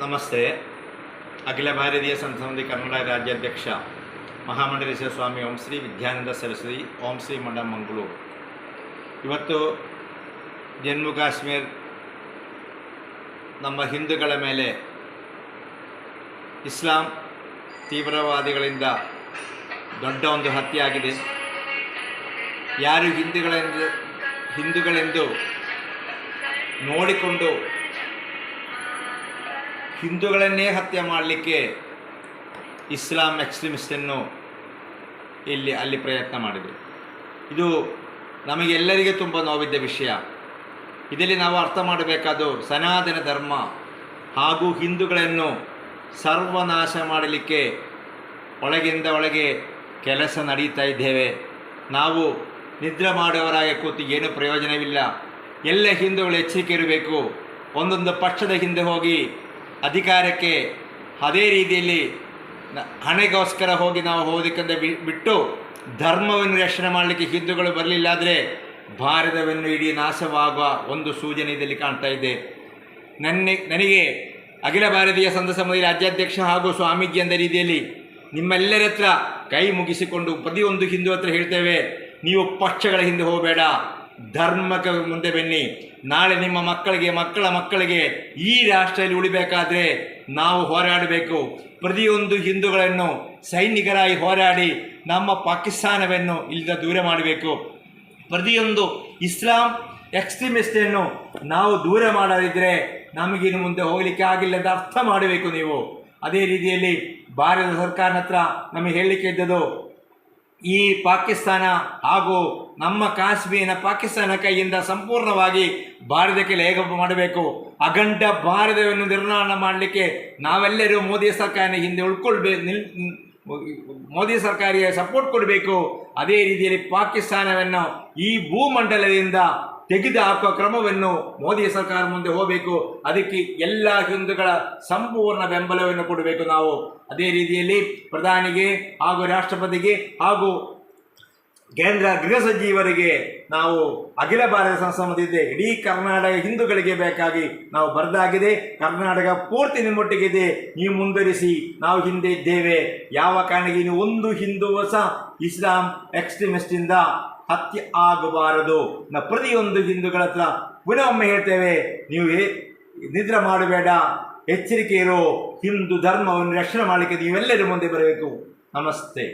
ನಮಸ್ತೆ. ಅಖಿಲ ಭಾರತೀಯ ಸಂತ ಸಮಿತಿ ಕನ್ನಡ ರಾಜ್ಯಾಧ್ಯಕ್ಷ ಮಹಾಮಂಡಲೇಶ್ವರ ಸ್ವಾಮಿ ಓಂ ಶ್ರೀ ವಿದ್ಯಾನಂದ ಸರಸ್ವತಿ ಓಂ ಶ್ರೀ ಮಠ ಮಂಗಳೂರು. ಇವತ್ತು ಜಮ್ಮು ಕಾಶ್ಮೀರ ನಮ್ಮ ಹಿಂದೂಗಳ ಮೇಲೆ ಇಸ್ಲಾಂ ತೀವ್ರವಾದಿಗಳಿಂದ ದೊಡ್ಡ ಒಂದು ಹತ್ಯೆ ಆಗಿದೆ. ಯಾರು ಹಿಂದೂಗಳೆಂದು ನೋಡಿಕೊಂಡು ಹಿಂದೂಗಳನ್ನೇ ಹತ್ಯೆ ಮಾಡಲಿಕ್ಕೆ ಇಸ್ಲಾಂ ಎಕ್ಸ್ಟ್ರೀಮಿಸ್ಟನ್ನು ಅಲ್ಲಿ ಪ್ರಯತ್ನ ಮಾಡಿದೆ. ಇದು ನಮಗೆಲ್ಲರಿಗೆ ತುಂಬ ನೋವಿದ್ದ ವಿಷಯ. ಇದರಲ್ಲಿ ನಾವು ಅರ್ಥ ಮಾಡಬೇಕಾದ್ದು ಸನಾತನ ಧರ್ಮ ಹಾಗೂ ಹಿಂದೂಗಳನ್ನು ಸರ್ವನಾಶ ಮಾಡಲಿಕ್ಕೆ ಒಳಗಿಂದ ಒಳಗೆ ಕೆಲಸ ನಡೀತಾ ಇದ್ದೇವೆ. ನಾವು ನಿದ್ರೆ ಮಾಡುವವರಾಗಿ ಕೂತು ಏನು ಪ್ರಯೋಜನವಿಲ್ಲ. ಎಲ್ಲ ಹಿಂದೂಗಳು ಎಚ್ಚರಿಕೆ ಇರಬೇಕು. ಒಂದೊಂದು ಪಕ್ಷದ ಹಿಂದೆ ಹೋಗಿ ಅಧಿಕಾರಕ್ಕೆ ಅದೇ ರೀತಿಯಲ್ಲಿ ಹಣೆಗೋಸ್ಕರ ಹೋಗಿ ನಾವು ಹೋದಕ್ಕಿಂತ ಬಿಟ್ಟು ಧರ್ಮವನ್ನು ರಕ್ಷಣೆ ಮಾಡಲಿಕ್ಕೆ ಹಿಂದೂಗಳು ಬರಲಿಲ್ಲ ಆದರೆ ಭಾರತವನ್ನು ಇಡೀ ನಾಶವಾಗುವ ಒಂದು ಸೂಚನೆ ಇದರಲ್ಲಿ ಕಾಣ್ತಾ ಇದೆ. ನನಗೆ ಅಖಿಲ ಭಾರತೀಯ ಸಂತ ಸಮಿತಿ ರಾಜ್ಯಾಧ್ಯಕ್ಷ ಹಾಗೂ ಸ್ವಾಮೀಜಿ ಅಂದ ರೀತಿಯಲ್ಲಿ ನಿಮ್ಮೆಲ್ಲರ ಹತ್ರ ಕೈ ಮುಗಿಸಿಕೊಂಡು ಪ್ರತಿಯೊಂದು ಹಿಂದೂ ಹತ್ರ ಹೇಳ್ತೇವೆ, ನೀವು ಪಕ್ಷಗಳ ಹಿಂದೆ ಹೋಗಬೇಡ, ಧರ್ಮಕ್ಕೆ ಮುಂದೆ ಬನ್ನಿ. ನಾಳೆ ನಿಮ್ಮ ಮಕ್ಕಳ ಮಕ್ಕಳಿಗೆ ಈ ರಾಷ್ಟ್ರದಲ್ಲಿ ಉಳಿಬೇಕಾದ್ರೆ ನಾವು ಹೋರಾಡಬೇಕು. ಪ್ರತಿಯೊಂದು ಹಿಂದೂಗಳನ್ನು ಸೈನಿಕರಾಗಿ ಹೋರಾಡಿ ನಮ್ಮ ಪಾಕಿಸ್ತಾನವನ್ನು ಇಲ್ಲಿಂದ ದೂರ ಮಾಡಬೇಕು. ಪ್ರತಿಯೊಂದು ಇಸ್ಲಾಂ ಎಕ್ಸ್ಟ್ರೀಮಿಸ್ಟನ್ನು ನಾವು ದೂರ ಮಾಡದಿದ್ದರೆ ನಮಗಿನ್ನು ಮುಂದೆ ಹೋಗಲಿಕ್ಕೆ ಆಗಿಲ್ಲ ಅಂತ ಅರ್ಥ ಮಾಡಬೇಕು ನೀವು. ಅದೇ ರೀತಿಯಲ್ಲಿ ಭಾರತ ಸರ್ಕಾರದ ಹತ್ರ ನಮಗೆ ಹೇಳಲಿಕ್ಕೆ ಇದ್ದದ್ದು, ಈ ಪಾಕಿಸ್ತಾನ ಹಾಗೂ ನಮ್ಮ ಕಾಶ್ಮೀರ ಪಾಕಿಸ್ತಾನ ಕೈಯಿಂದ ಸಂಪೂರ್ಣವಾಗಿ ಭಾರತಕ್ಕೆ ಲೇಗ ಮಾಡಬೇಕು. ಅಖಂಡ ಭಾರತವನ್ನು ನಿರ್ಮಾಣ ಮಾಡಲಿಕ್ಕೆ ನಾವೆಲ್ಲರೂ ಮೋದಿ ಸರ್ಕಾರ ಹಿಂದೆ ಮೋದಿ ಸರ್ಕಾರಿಗೆ ಸಪೋರ್ಟ್ ಕೊಡಬೇಕು. ಅದೇ ರೀತಿಯಲ್ಲಿ ಪಾಕಿಸ್ತಾನವನ್ನು ಈ ಭೂಮಂಡಲದಿಂದ ತೆಗೆದುಹಾಕುವ ಕ್ರಮವನ್ನು ಮೋದಿ ಸರ್ಕಾರ ಮುಂದೆ ಹೋಗಬೇಕು. ಅದಕ್ಕೆ ಎಲ್ಲ ಹಿಂದೂಗಳ ಸಂಪೂರ್ಣ ಬೆಂಬಲವನ್ನು ಕೊಡಬೇಕು ನಾವು. ಅದೇ ರೀತಿಯಲ್ಲಿ ಪ್ರಧಾನಿಗೆ ಹಾಗೂ ರಾಷ್ಟ್ರಪತಿಗೆ ಹಾಗೂ ಕೇಂದ್ರ ಗೃಹ ಸಚಿವರಿಗೆ ನಾವು ಅಖಿಲ ಭಾರತ ಸಂತ ಸಮಿತಿ ಇಡೀ ಕರ್ನಾಟಕ ಹಿಂದೂಗಳಿಗೆ ಬೇಕಾಗಿ ನಾವು ಬರೆದಾಗಿದೆ. ಕರ್ನಾಟಕ ಪೂರ್ತಿ ನಿಮ್ಮೊಟ್ಟಿಗಿದೆ, ನೀವು ಮುಂದುವರಿಸಿ, ನಾವು ಹಿಂದೆ ಇದ್ದೇವೆ. ಯಾವ ಕಾರಣಕ್ಕೆ ನೀವು ಒಂದು ಹಿಂದೂ ಸಹ ಇಸ್ಲಾಂ ಎಕ್ಸ್ಟ್ರೀಮಿಸ್ಟಿಂದ ಹತ್ಯೆ ಆಗಬಾರದು. ನಾವು ಪ್ರತಿಯೊಂದು ಹಿಂದೂಗಳ ಹತ್ರ ಪುನಃ ಒಮ್ಮೆ ಹೇಳ್ತೇವೆ, ನೀವು ನಿದ್ರೆ ಮಾಡಬೇಡ, ಎಚ್ಚರಿಕೆ ಇರೋ. ಹಿಂದೂ ಧರ್ಮವನ್ನು ರಕ್ಷಣೆ ಮಾಡಲಿಕ್ಕೆ ನೀವೆಲ್ಲರೂ ಮುಂದೆ ಬರಬೇಕು. ನಮಸ್ತೆ.